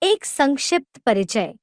एक संक्षिप्त परिचय।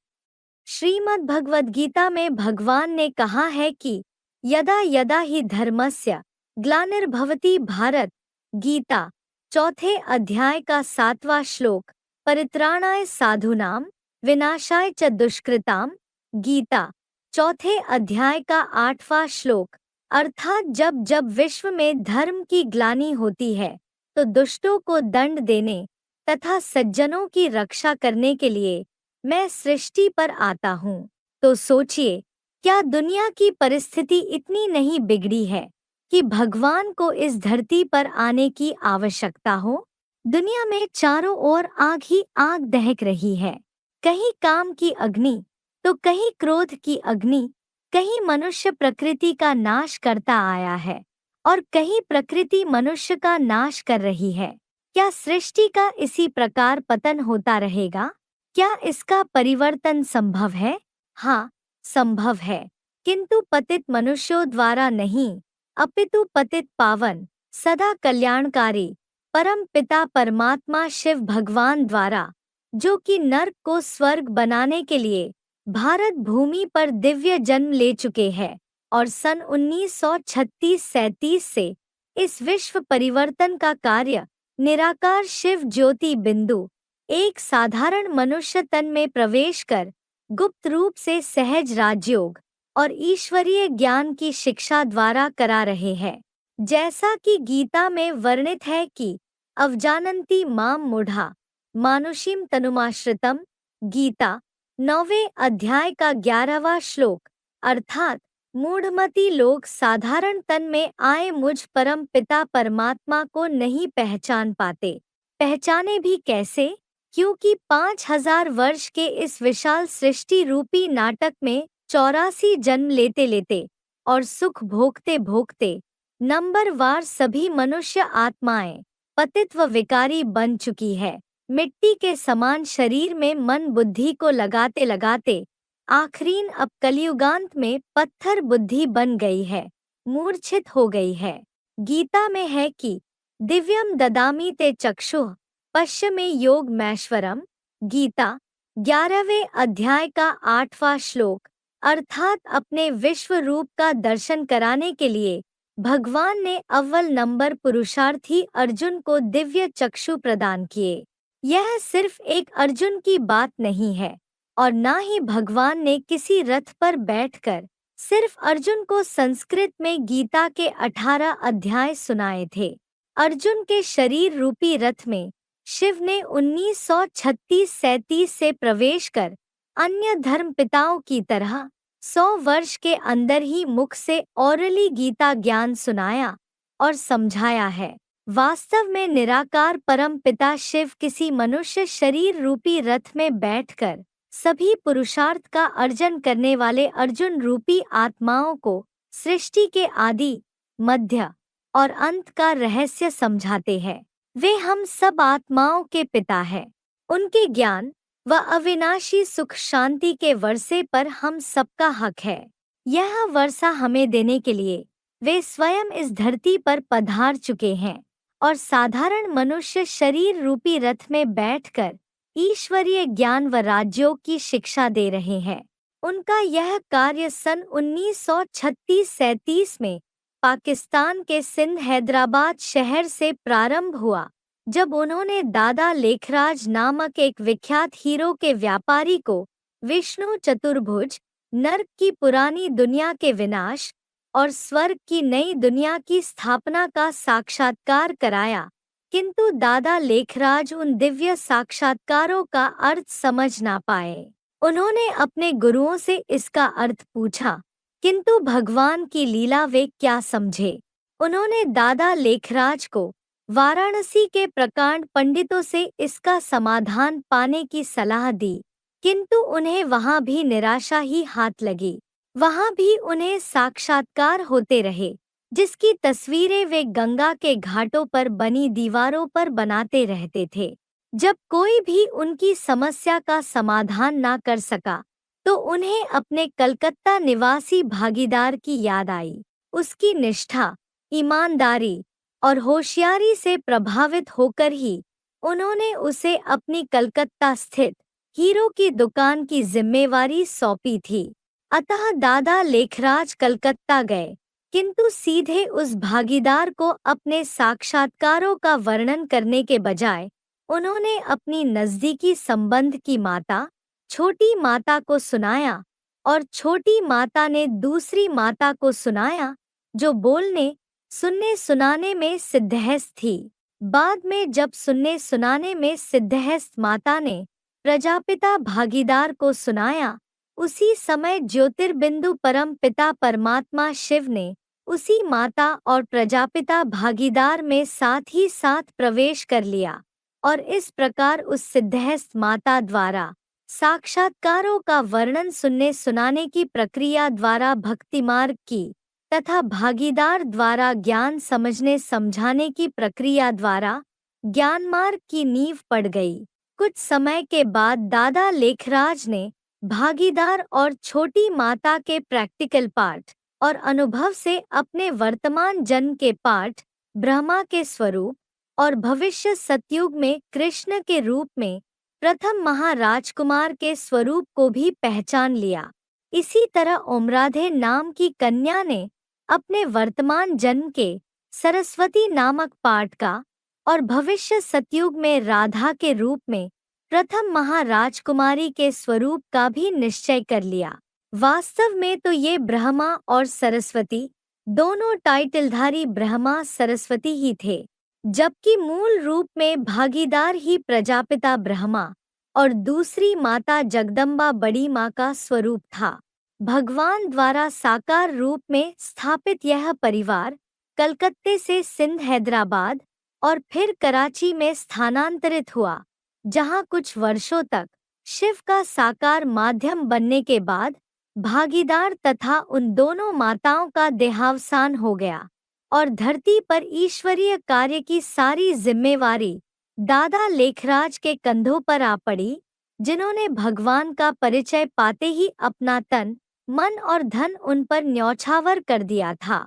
श्रीमद् भगवद गीता में भगवान ने कहा है कि यदा यदा ही धर्मस्य ग्लानिर्भवति भारत। गीता चौथे अध्याय का 7वां श्लोक। परित्राणाय साधूनां विनाशाय च दुष्कृताम। गीता चौथे अध्याय का 8वां श्लोक। अर्थात जब जब विश्व में धर्म की ग्लानि होती है तो दुष्टों को दंड देने तथा सज्जनों की रक्षा करने के लिए मैं सृष्टि पर आता हूँ। तो सोचिए, क्या दुनिया की परिस्थिति इतनी नहीं बिगड़ी है कि भगवान को इस धरती पर आने की आवश्यकता हो? दुनिया में चारों ओर आग ही आग दहक रही है। कहीं काम की अग्नि तो कहीं क्रोध की अग्नि, कहीं मनुष्य प्रकृति का नाश करता आया है और कहीं प्रकृति मनुष्य का नाश कर रही है। क्या सृष्टि का इसी प्रकार पतन होता रहेगा? क्या इसका परिवर्तन संभव है? हाँ, संभव है, किंतु पतित मनुष्यों द्वारा नहीं, अपितु पतित पावन सदा कल्याणकारी परम पिता परमात्मा शिव भगवान द्वारा, जो कि नर्क को स्वर्ग बनाने के लिए भारत भूमि पर दिव्य जन्म ले चुके हैं और सन 1936-37 से इस विश्व परिवर्तन का कार्य निराकार शिव ज्योति बिंदु एक साधारण मनुष्य तन में प्रवेश कर गुप्त रूप से सहज राजयोग और ईश्वरीय ज्ञान की शिक्षा द्वारा करा रहे हैं। जैसा कि गीता में वर्णित है कि अवजानन्ति माम मूढ़ा मानुषीम तनुमाश्रितम। गीता 9वें अध्याय का 11वां श्लोक। अर्थात मूढ़मती लोग साधारण तन में आए मुझ परम पिता परमात्मा को नहीं पहचान पाते। पहचाने भी कैसे? क्योंकि 5000 वर्ष के इस विशाल सृष्टि रूपी नाटक में 84 जन्म लेते लेते और सुख भोगते भोगते नंबरवार सभी मनुष्य आत्माएं पतित व विकारी बन चुकी है। मिट्टी के समान शरीर में मन बुद्धि को लगाते लगाते आखरीन अब कलियुगांत में पत्थर बुद्धि बन गई है, मूर्छित हो गई है। गीता में है कि दिव्यम ददामि ते चक्षुः पश्चिमे योग मैश्वरम। गीता 11वें अध्याय का 8वां श्लोक। अर्थात अपने विश्व रूप का दर्शन कराने के लिए भगवान ने अव्वल नंबर पुरुषार्थी अर्जुन को दिव्य चक्षु प्रदान किए। यह सिर्फ एक अर्जुन की बात नहीं है और ना ही भगवान ने किसी रथ पर बैठकर सिर्फ अर्जुन को संस्कृत में गीता के 18 अध्याय सुनाए थे। अर्जुन के शरीर रूपी रथ में शिव ने 1936-37 से प्रवेश कर अन्य धर्म पिताओं की तरह 100 वर्ष के अंदर ही मुख से ओरली गीता ज्ञान सुनाया और समझाया है। वास्तव में निराकार परम पिता शिव किसी मनुष्य शरीर रूपी रथ में बैठकर सभी पुरुषार्थ का अर्जन करने वाले अर्जुन रूपी आत्माओं को सृष्टि के आदि, मध्य और अंत का रहस्य समझाते हैं। वे हम सब आत्माओं के पिता हैं। उनके ज्ञान व अविनाशी सुख शांति के वर्षे पर हम सबका हक है। यह वर्षा हमें देने के लिए वे स्वयं इस धरती पर पधार चुके हैं और साधारण मनुष्य शरीर रूपी रथ में बैठकर ईश्वरीय ज्ञान व राजयोग की शिक्षा दे रहे हैं। उनका यह कार्य सन 1936-37 में पाकिस्तान के सिंध हैदराबाद शहर से प्रारंभ हुआ, जब उन्होंने दादा लेखराज नामक एक विख्यात हीरो के व्यापारी को विष्णु चतुर्भुज, नर्क की पुरानी दुनिया के विनाश और स्वर्ग की नई दुनिया की स्थापना का साक्षात्कार कराया। किंतु दादा लेखराज उन दिव्य साक्षात्कारों का अर्थ समझ ना पाए। उन्होंने अपने गुरुओं से इसका अर्थ पूछा, किंतु भगवान की लीला वे क्या समझे। उन्होंने दादा लेखराज को वाराणसी के प्रकांड पंडितों से इसका समाधान पाने की सलाह दी, किंतु उन्हें वहां भी निराशा ही हाथ लगी। वहां भी उन्हें साक्षात्कार होते रहे, जिसकी तस्वीरें वे गंगा के घाटों पर बनी दीवारों पर बनाते रहते थे। जब कोई भी उनकी समस्या का समाधान ना कर सका तो उन्हें अपने कलकत्ता निवासी भागीदार की याद आई। उसकी निष्ठा, ईमानदारी और होशियारी से प्रभावित होकर ही उन्होंने उसे अपनी कलकत्ता स्थित हीरो की दुकान की जिम्मेवारी सौंपी थी। अतः दादा लेखराज कलकत्ता गए, किंतु सीधे उस भागीदार को अपने साक्षात्कारों का वर्णन करने के बजाय उन्होंने अपनी नजदीकी संबंध की माता, छोटी माता को सुनाया, और छोटी माता ने दूसरी माता को सुनाया, जो बोलने सुनने सुनाने में सिद्धहस्त थी। बाद में जब सुनने सुनाने में सिद्धहस्त माता ने प्रजापिता भागीदार को सुनाया, उसी समय ज्योतिर्बिंदु परम पिता परमात्मा शिव ने उसी माता और प्रजापिता भागीदार में साथ ही साथ प्रवेश कर लिया, और इस प्रकार उस सिद्धहस्त माता द्वारा साक्षात्कारों का वर्णन सुनने सुनाने की प्रक्रिया द्वारा भक्ति मार्ग की तथा भागीदार द्वारा ज्ञान समझने समझाने की प्रक्रिया द्वारा ज्ञान मार्ग की नींव पड़ गई। कुछ समय के बाद दादा लेखराज ने भागीदार और छोटी माता के प्रैक्टिकल पाठ और अनुभव से अपने वर्तमान जन्म के पाठ, ब्रह्मा के स्वरूप और भविष्य सतयुग में कृष्ण के रूप में प्रथम महाराजकुमार के स्वरूप को भी पहचान लिया। इसी तरह ओमराधे नाम की कन्या ने अपने वर्तमान जन्म के सरस्वती नामक पाठ का और भविष्य सतयुग में राधा के रूप में प्रथम महाराजकुमारी के स्वरूप का भी निश्चय कर लिया। वास्तव में तो ये ब्रह्मा और सरस्वती दोनों टाइटलधारी ब्रह्मा सरस्वती ही थे, जबकि मूल रूप में भागीदार ही प्रजापिता ब्रह्मा और दूसरी माता जगदम्बा बड़ी माँ का स्वरूप था। भगवान द्वारा साकार रूप में स्थापित यह परिवार कलकत्ते से सिंध, हैदराबाद और फिर कराची में स्थानांतरित हुआ, जहां कुछ वर्षों तक शिव का साकार माध्यम बनने के बाद भागीदार तथा उन दोनों माताओं का देहावसान हो गया और धरती पर ईश्वरीय कार्य की सारी जिम्मेवारी दादा लेखराज के कंधों पर आ पड़ी, जिन्होंने भगवान का परिचय पाते ही अपना तन, मन और धन उन पर न्यौछावर कर दिया था।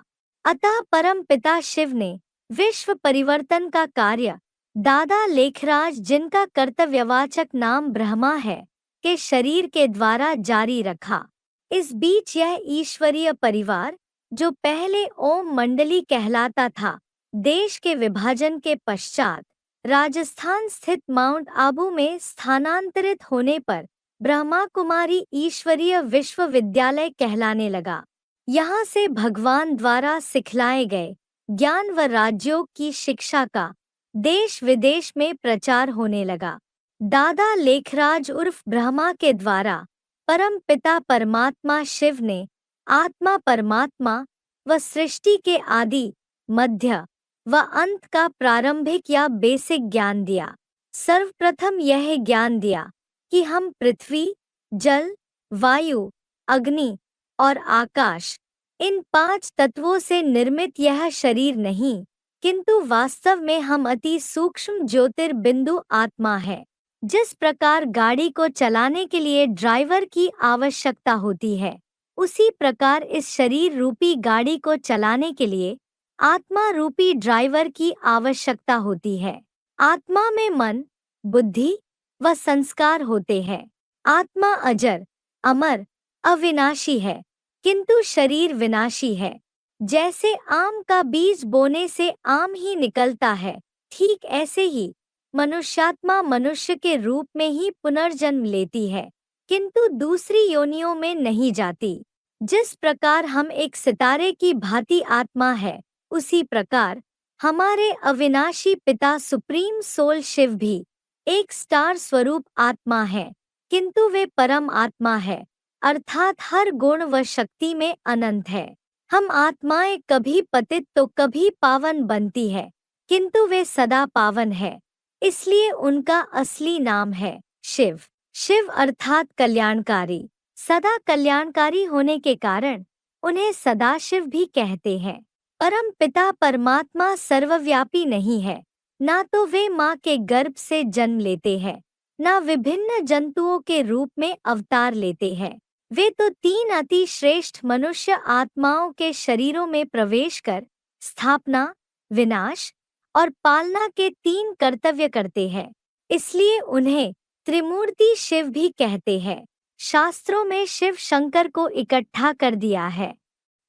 अतः परम पिता शिव ने विश्व परिवर्तन का कार्य दादा लेखराज, जिनका कर्तव्यवाचक नाम ब्रह्मा है, के शरीर के द्वारा जारी रखा। इस बीच यह ईश्वरीय परिवार, जो पहले ओम मंडली कहलाता था, देश के विभाजन के पश्चात राजस्थान स्थित माउंट आबू में स्थानांतरित होने पर ब्रह्मा कुमारी ईश्वरीय विश्वविद्यालय कहलाने लगा। यहाँ से भगवान द्वारा सिखलाए गए ज्ञान व राजयोग की शिक्षा का देश विदेश में प्रचार होने लगा। दादा लेखराज उर्फ ब्रह्मा के द्वारा परम पिता परमात्मा शिव ने आत्मा परमात्मा व सृष्टि के आदि, मध्य व अंत का प्रारंभिक या बेसिक ज्ञान दिया। सर्वप्रथम यह ज्ञान दिया कि हम पृथ्वी, जल, वायु, अग्नि और आकाश, इन 5 तत्वों से निर्मित यह शरीर नहीं, किंतु वास्तव में हम अति सूक्ष्म ज्योतिर्बिंदु आत्मा है। जिस प्रकार गाड़ी को चलाने के लिए ड्राइवर की आवश्यकता होती है, उसी प्रकार इस शरीर रूपी गाड़ी को चलाने के लिए आत्मा रूपी ड्राइवर की आवश्यकता होती है। आत्मा में मन, बुद्धि व संस्कार होते हैं। आत्मा अजर, अमर, अविनाशी है, किंतु शरीर विनाशी है। जैसे आम का बीज बोने से आम ही निकलता है, ठीक ऐसे ही मनुष्यात्मा मनुष्य के रूप में ही पुनर्जन्म लेती है, किंतु दूसरी योनियों में नहीं जाती। जिस प्रकार हम एक सितारे की भांति आत्मा है, उसी प्रकार हमारे अविनाशी पिता सुप्रीम सोल शिव भी एक स्टार स्वरूप आत्मा है, किंतु वे परम आत्मा है, अर्थात हर गुण व शक्ति में अनंत है। हम आत्माएं कभी पतित तो कभी पावन बनती है, किंतु वे सदा पावन है, इसलिए उनका असली नाम है शिव। शिव अर्थात कल्याणकारी, सदा कल्याणकारी होने के कारण उन्हें सदाशिव भी कहते हैं। परम पिता परमात्मा सर्वव्यापी नहीं है, ना तो वे माँ के गर्भ से जन्म लेते हैं, ना विभिन्न जंतुओं के रूप में अवतार लेते हैं। वे तो 3 अति श्रेष्ठ मनुष्य आत्माओं के शरीरों में प्रवेश कर स्थापना, विनाश और पालना के 3 कर्तव्य करते हैं। इसलिए उन्हें त्रिमूर्ति शिव भी कहते हैं। शास्त्रों में शिव शंकर को इकट्ठा कर दिया है,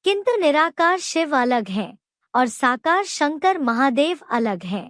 किंतु निराकार शिव अलग हैं और साकार शंकर महादेव अलग हैं।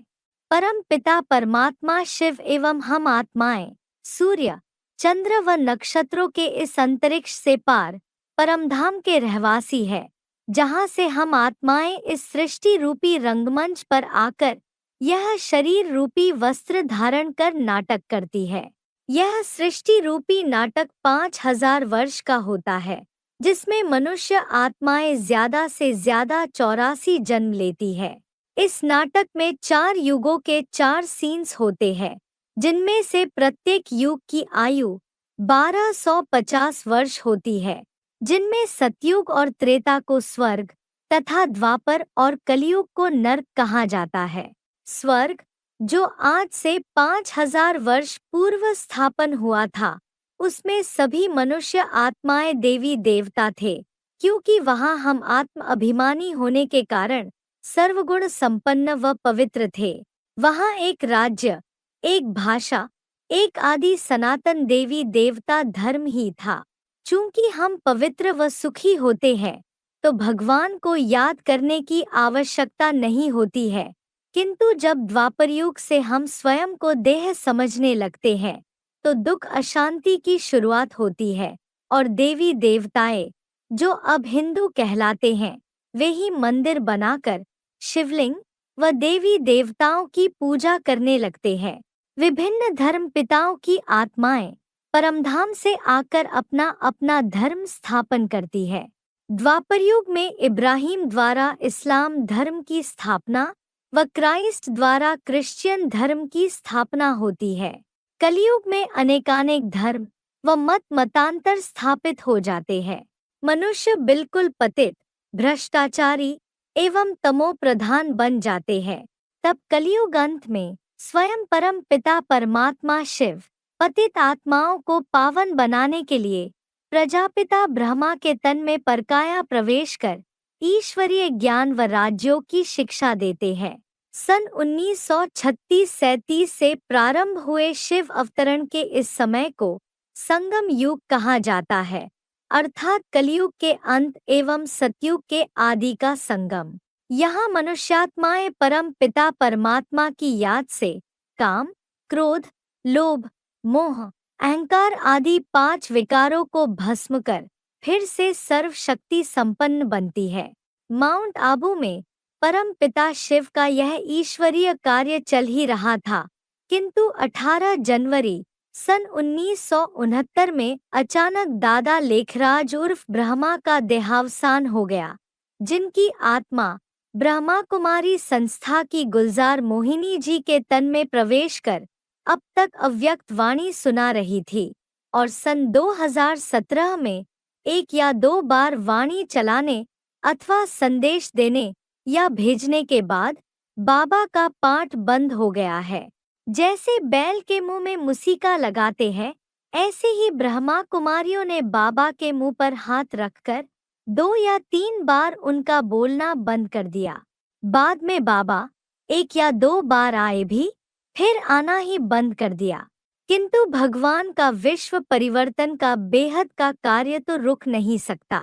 परम पिता परमात्मा शिव एवं हम आत्माएं सूर्य, चंद्र व नक्षत्रों के इस अंतरिक्ष से पार परमधाम के रहवासी है, जहाँ से हम आत्माएं इस सृष्टि रूपी रंगमंच पर आकर यह शरीर रूपी वस्त्र धारण कर नाटक करती है। यह सृष्टि रूपी नाटक 5000 वर्ष का होता है, जिसमें मनुष्य आत्माएं ज्यादा से ज्यादा 84 जन्म लेती है। इस नाटक में 4 युगों के 4 सीन्स होते हैं, जिनमें से प्रत्येक युग की आयु 1250 वर्ष होती है, जिनमें सतयुग और त्रेता को स्वर्ग तथा द्वापर और कलयुग को नर्क कहा जाता है। स्वर्ग, जो आज से 5000 वर्ष पूर्व स्थापन हुआ था, उसमें सभी मनुष्य आत्माएं देवी देवता थे, क्योंकि वहां हम आत्म अभिमानी होने के कारण सर्वगुण संपन्न व पवित्र थे। वहां एक राज्य, एक भाषा, एक आदि सनातन देवी देवता धर्म ही था। चूंकि हम पवित्र व सुखी होते हैं, तो भगवान को याद करने की आवश्यकता नहीं होती है, किंतु जब द्वापर युग से हम स्वयं को देह समझने लगते हैं, तो दुख अशांति की शुरुआत होती है और देवी देवताएं, जो अब हिंदू कहलाते हैं, वे ही मंदिर बनाकर शिवलिंग व देवी देवताओं की पूजा करने लगते हैं। विभिन्न धर्म पिताओं की आत्माएं परमधाम से आकर अपना अपना धर्म स्थापन करती है। द्वापर युग में इब्राहिम द्वारा इस्लाम धर्म की स्थापना व क्राइस्ट द्वारा क्रिश्चियन धर्म की स्थापना होती है। कलयुग में अनेकानेक धर्म व मतांतर स्थापित हो जाते हैं। मनुष्य बिल्कुल पतित, भ्रष्टाचारी एवं तमो प्रधान बन जाते हैं। तब कलयुग अंत में स्वयं परम पिता परमात्मा शिव पतित आत्माओं को पावन बनाने के लिए प्रजापिता ब्रह्मा के तन में परकाया प्रवेश कर ईश्वरीय ज्ञान व राज्यों की शिक्षा देते हैं। सन 1936-37 से प्रारंभ हुए शिव अवतरण के इस समय को संगम युग कहा जाता है, अर्थात कलयुग के अंत एवं सतयुग के आदि का संगम। यहाँ मनुष्यात्माएं परम पिता परमात्मा की याद से काम, क्रोध, लोभ, मोह, अहंकार आदि 5 विकारों को भस्म कर फिर से सर्वशक्ति संपन्न बनती है। माउंट आबू में परम पिता शिव का यह ईश्वरीय कार्य चल ही रहा था, किंतु 18 जनवरी सन 1969 में अचानक दादा लेखराज उर्फ ब्रह्मा का देहावसान हो गया, जिनकी आत्मा ब्रह्मा कुमारी संस्था की गुलजार मोहिनी जी के तन में प्रवेश कर अब तक अव्यक्त वाणी सुना रही थी और सन 2017 में 1 या 2 बार वाणी चलाने अथवा संदेश देने या भेजने के बाद बाबा का पाठ बंद हो गया है। जैसे बैल के मुंह में मुसीका लगाते हैं, ऐसे ही ब्रह्मा कुमारियों ने बाबा के मुंह पर हाथ रखकर 2 या 3 बार उनका बोलना बंद कर दिया। बाद में बाबा 1 या 2 बार आए भी फिर आना ही बंद कर दिया। किंतु भगवान का विश्व परिवर्तन का बेहद का कार्य तो रुक नहीं सकता।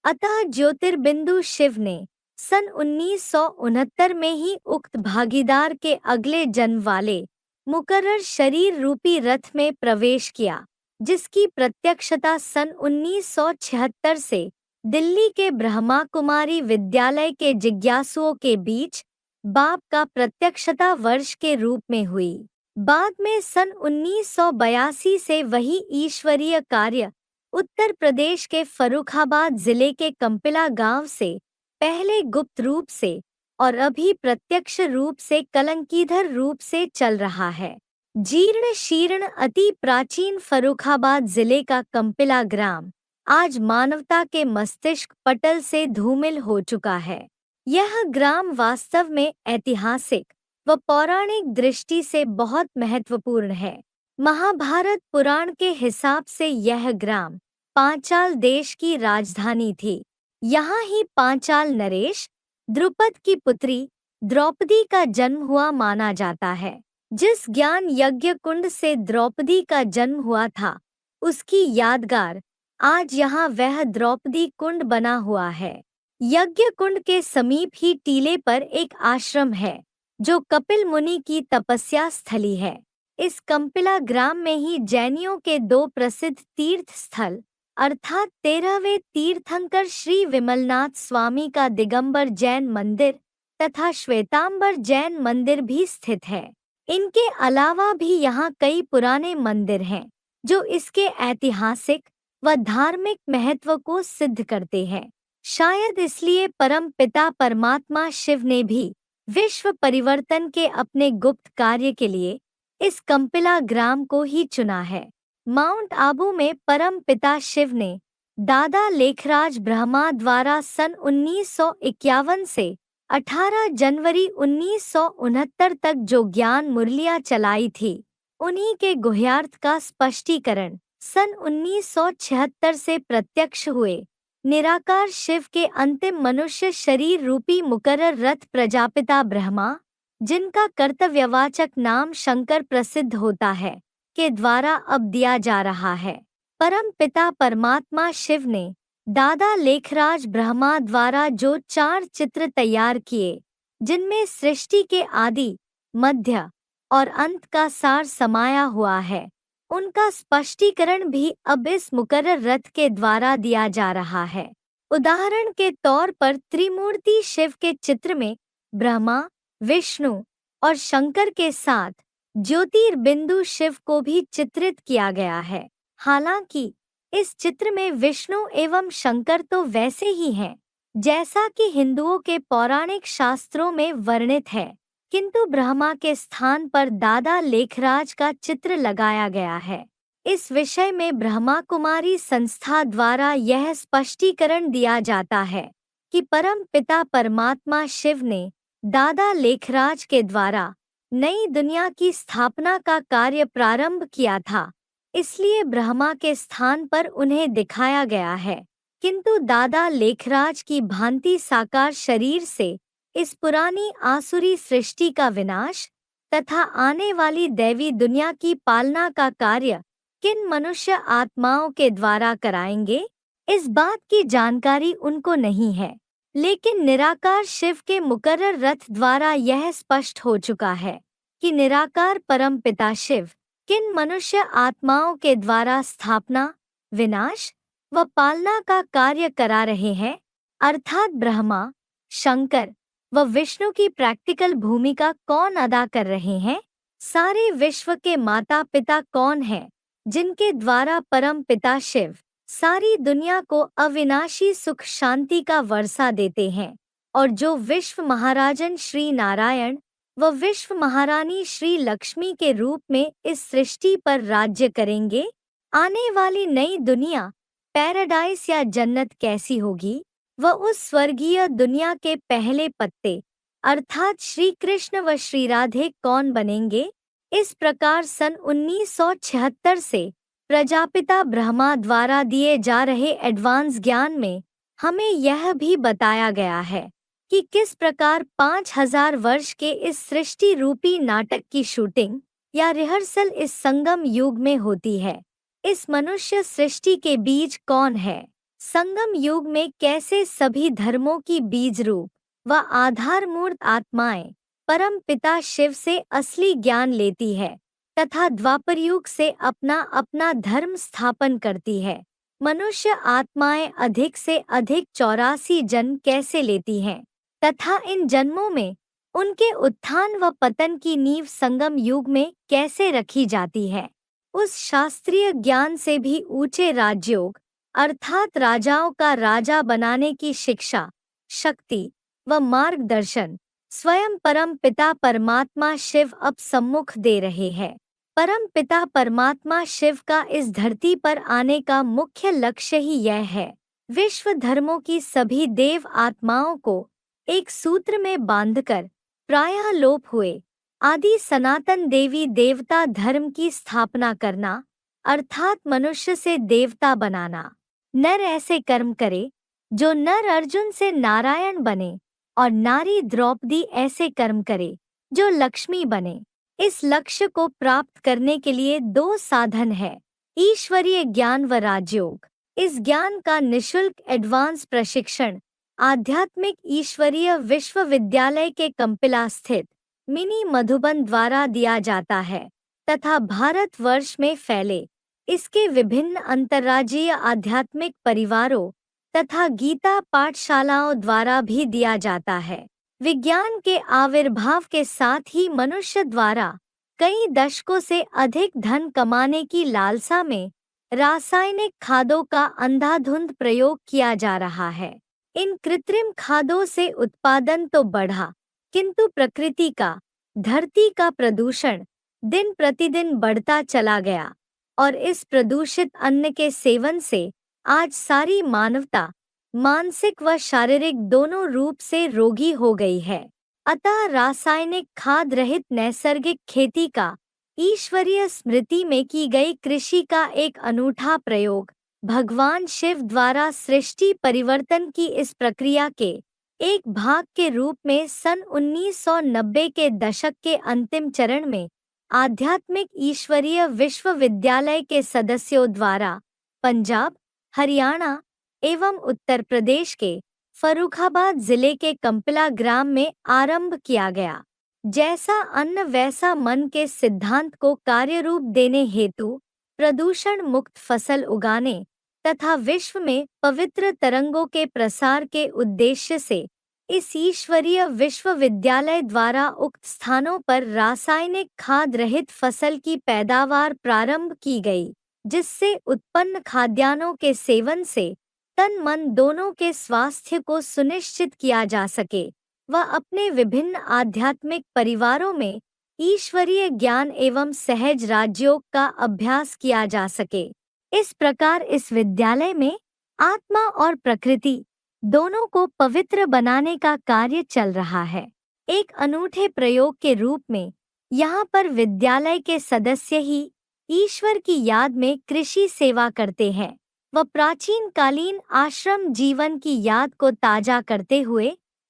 अतः ज्योतिर्बिंदु शिव ने सन 1969 में ही उक्त भागीदार के अगले जन्म वाले मुकर्रर शरीर रूपी रथ में प्रवेश किया, जिसकी प्रत्यक्षता सन 1976 से दिल्ली के ब्रह्मा कुमारी विद्यालय के जिज्ञासुओं के बीच बाप का प्रत्यक्षता वर्ष के रूप में हुई। बाद में सन 1982 से वही ईश्वरीय कार्य उत्तर प्रदेश के फर्रुखाबाद जिले के कंपिला गांव से पहले गुप्त रूप से और अभी प्रत्यक्ष रूप से कलंकीधर रूप से चल रहा है। जीर्ण शीर्ण अति प्राचीन फर्रुखाबाद जिले का कंपिला ग्राम आज मानवता के मस्तिष्क पटल से धूमिल हो चुका है। यह ग्राम वास्तव में ऐतिहासिक व पौराणिक दृष्टि से बहुत महत्वपूर्ण है। महाभारत पुराण के हिसाब से यह ग्राम पांचाल देश की राजधानी थी। यहाँ ही पांचाल नरेश, द्रुपद की पुत्री द्रौपदी का जन्म हुआ माना जाता है। जिस ज्ञान यज्ञ कुंड से द्रौपदी का जन्म हुआ था, उसकी यादगार आज यहाँ वह द्रौपदी कुंड बना हुआ है। यज्ञ कुंड के समीप ही टीले पर एक आश्रम है, जो कपिल मुनि की तपस्या स्थली है। इस कंपिला ग्राम में ही जैनियों के दो प्रसिद्ध तीर्थ स्थल अर्थात 13वें तीर्थंकर श्री विमलनाथ स्वामी का दिगंबर जैन मंदिर तथा श्वेतांबर जैन मंदिर भी स्थित है। इनके अलावा भी यहाँ कई पुराने मंदिर हैं, जो इसके ऐतिहासिक व धार्मिक महत्व को सिद्ध करते हैं। शायद इसलिए परम पिता परमात्मा शिव ने भी विश्व परिवर्तन के अपने गुप्त कार्य के लिए इस कंपिला ग्राम को ही चुना है। माउंट आबू में परम पिता शिव ने दादा लेखराज ब्रह्मा द्वारा सन 1951 से 18 जनवरी 1969 तक जो ज्ञान मुरलियां चलाई थी, उन्हीं के गुह्यार्थ का स्पष्टीकरण सन 1976 से प्रत्यक्ष हुए निराकार शिव के अंतिम मनुष्य शरीर रूपी मुकर्रर रथ प्रजापिता ब्रह्मा, जिनका कर्तव्यवाचक नाम शंकर प्रसिद्ध होता है, के द्वारा अब दिया जा रहा है। परम पिता परमात्मा शिव ने दादा लेखराज ब्रह्मा द्वारा जो 4 चित्र तैयार किए, जिनमें सृष्टि के आदि, मध्य और अंत का सार समाया हुआ है, उनका स्पष्टीकरण भी अब इस मुकर्रर रथ के द्वारा दिया जा रहा है। उदाहरण के तौर पर त्रिमूर्ति शिव के चित्र में ब्रह्मा, विष्णु और शंकर के साथ ज्योतिर्बिंदु शिव को भी चित्रित किया गया है। हालांकि इस चित्र में विष्णु एवं शंकर तो वैसे ही हैं, जैसा कि हिंदुओं के पौराणिक शास्त्रों में वर्णित है, किंतु ब्रह्मा के स्थान पर दादा लेखराज का चित्र लगाया गया है। इस विषय में ब्रह्मा कुमारी संस्था द्वारा यह स्पष्टीकरण दिया जाता है कि परम पिता परमात्मा शिव ने दादा लेखराज के द्वारा नई दुनिया की स्थापना का कार्य प्रारंभ किया था, इसलिए ब्रह्मा के स्थान पर उन्हें दिखाया गया है। किंतु दादा लेखराज की भांति साकार शरीर से इस पुरानी आसुरी सृष्टि का विनाश तथा आने वाली दैवी दुनिया की पालना का कार्य किन मनुष्य आत्माओं के द्वारा कराएंगे, इस बात की जानकारी उनको नहीं है। लेकिन निराकार शिव के मुकर्रर रथ द्वारा यह स्पष्ट हो चुका है कि निराकार परम पिता शिव किन मनुष्य आत्माओं के द्वारा स्थापना, विनाश व पालना का कार्य करा रहे हैं, अर्थात ब्रह्मा, शंकर व विष्णु की प्रैक्टिकल भूमिका कौन अदा कर रहे हैं। सारे विश्व के माता पिता कौन हैं, जिनके द्वारा परम पिता शिव सारी दुनिया को अविनाशी सुख शांति का वर्षा देते हैं, और जो विश्व महाराजन श्री नारायण व विश्व महारानी श्री लक्ष्मी के रूप में इस सृष्टि पर राज्य करेंगे। आने वाली नई दुनिया, पैराडाइस या जन्नत कैसी होगी, व उस स्वर्गीय दुनिया के पहले पत्ते अर्थात श्री कृष्ण व श्री राधे कौन बनेंगे। इस प्रकार सन 1976 से प्रजापिता ब्रह्मा द्वारा दिए जा रहे एडवांस ज्ञान में हमें यह भी बताया गया है कि किस प्रकार 5000 वर्ष के इस सृष्टि रूपी नाटक की शूटिंग या रिहर्सल इस संगम युग में होती है। इस मनुष्य सृष्टि के बीज कौन है, संगम युग में कैसे सभी धर्मों की बीज रूप व आधारमूर्त आत्माएं परम पिता शिव से असली ज्ञान लेती है तथा द्वापर युग से अपना अपना धर्म स्थापन करती है। मनुष्य आत्माएं अधिक से अधिक 84 जन्म कैसे लेती हैं तथा इन जन्मों में उनके उत्थान व पतन की नींव संगम युग में कैसे रखी जाती है। उस शास्त्रीय ज्ञान से भी ऊंचे राजयोग अर्थात राजाओं का राजा बनाने की शिक्षा, शक्ति व मार्गदर्शन स्वयं परम पिता परमात्मा शिव अब सम्मुख दे रहे हैं। परम पिता परमात्मा शिव का इस धरती पर आने का मुख्य लक्ष्य ही यह है, विश्व धर्मों की सभी देव आत्माओं को एक सूत्र में बांधकर प्रायः लोप हुए आदि सनातन देवी देवता धर्म की स्थापना करना, अर्थात मनुष्य से देवता बनाना। नर ऐसे कर्म करे जो नर अर्जुन से नारायण बने और नारी द्रौपदी ऐसे कर्म करे जो लक्ष्मी बने। इस लक्ष्य को प्राप्त करने के लिए दो साधन है, ईश्वरीय ज्ञान व राजयोग। इस ज्ञान का निशुल्क एडवांस प्रशिक्षण आध्यात्मिक ईश्वरीय विश्वविद्यालय के कंपिला स्थित मिनी मधुबन द्वारा दिया जाता है तथा भारतवर्ष में फैले इसके विभिन्न अंतर्राज्यीय आध्यात्मिक परिवारों तथा गीता पाठशालाओं द्वारा भी दिया जाता है। विज्ञान के आविर्भाव के साथ ही मनुष्य द्वारा कई दशकों से अधिक धन कमाने की लालसा में रासायनिक खादों का अंधाधुंध प्रयोग किया जा रहा है। इन कृत्रिम खादों से उत्पादन तो बढ़ा, किंतु प्रकृति का, धरती का प्रदूषण दिन प्रतिदिन बढ़ता चला गया और इस प्रदूषित अन्न के सेवन से आज सारी मानवता मानसिक व शारीरिक दोनों रूप से रोगी हो गई है। अतः रासायनिक खाद रहित नैसर्गिक खेती का ईश्वरीय स्मृति में की गई कृषि का एक अनूठा प्रयोग भगवान शिव द्वारा सृष्टि परिवर्तन की इस प्रक्रिया के एक भाग के रूप में सन 1990 के दशक के अंतिम चरण में आध्यात्मिक ईश्वरीय विश्वविद्यालय के सदस्यों द्वारा पंजाब, हरियाणा एवं उत्तर प्रदेश के फर्रुखाबाद जिले के कंपिला ग्राम में आरंभ किया गया। जैसा अन्न वैसा मन के सिद्धांत को कार्यरूप देने हेतु प्रदूषण मुक्त फसल उगाने तथा विश्व में पवित्र तरंगों के प्रसार के उद्देश्य से इस ईश्वरीय विश्वविद्यालय द्वारा उक्त स्थानों पर रासायनिक खाद रहित फसल की पैदावार प्रारंभ की गई, जिससे उत्पन्न खाद्यान्नों के सेवन से तन मन दोनों के स्वास्थ्य को सुनिश्चित किया जा सके व अपने विभिन्न आध्यात्मिक परिवारों में ईश्वरीय ज्ञान एवं सहज राजयोग का अभ्यास किया जा सके। इस प्रकार इस विद्यालय में आत्मा और प्रकृति दोनों को पवित्र बनाने का कार्य चल रहा है। एक अनूठे प्रयोग के रूप में यहाँ पर विद्यालय के सदस्य ही ईश्वर की याद में कृषि सेवा करते हैं व प्राचीन कालीन आश्रम जीवन की याद को ताजा करते हुए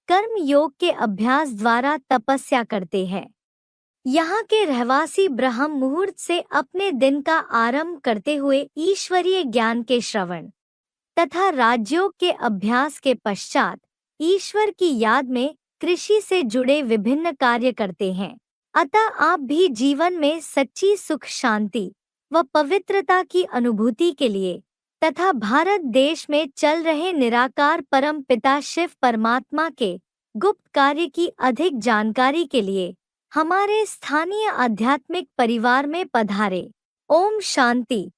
कर्म योग के अभ्यास द्वारा तपस्या करते हैं। यहाँ के रहवासी ब्रह्म मुहूर्त से अपने दिन का आरंभ करते हुए ईश्वरीय ज्ञान के श्रवण तथा राजयोग के अभ्यास के पश्चात ईश्वर की याद में कृषि से जुड़े विभिन्न कार्य करते हैं। अतः आप भी जीवन में सच्ची सुख शांति व पवित्रता की अनुभूति के लिए तथा भारत देश में चल रहे निराकार परम पिता शिव परमात्मा के गुप्त कार्य की अधिक जानकारी के लिए हमारे स्थानीय आध्यात्मिक परिवार में पधारे। ओम शांति।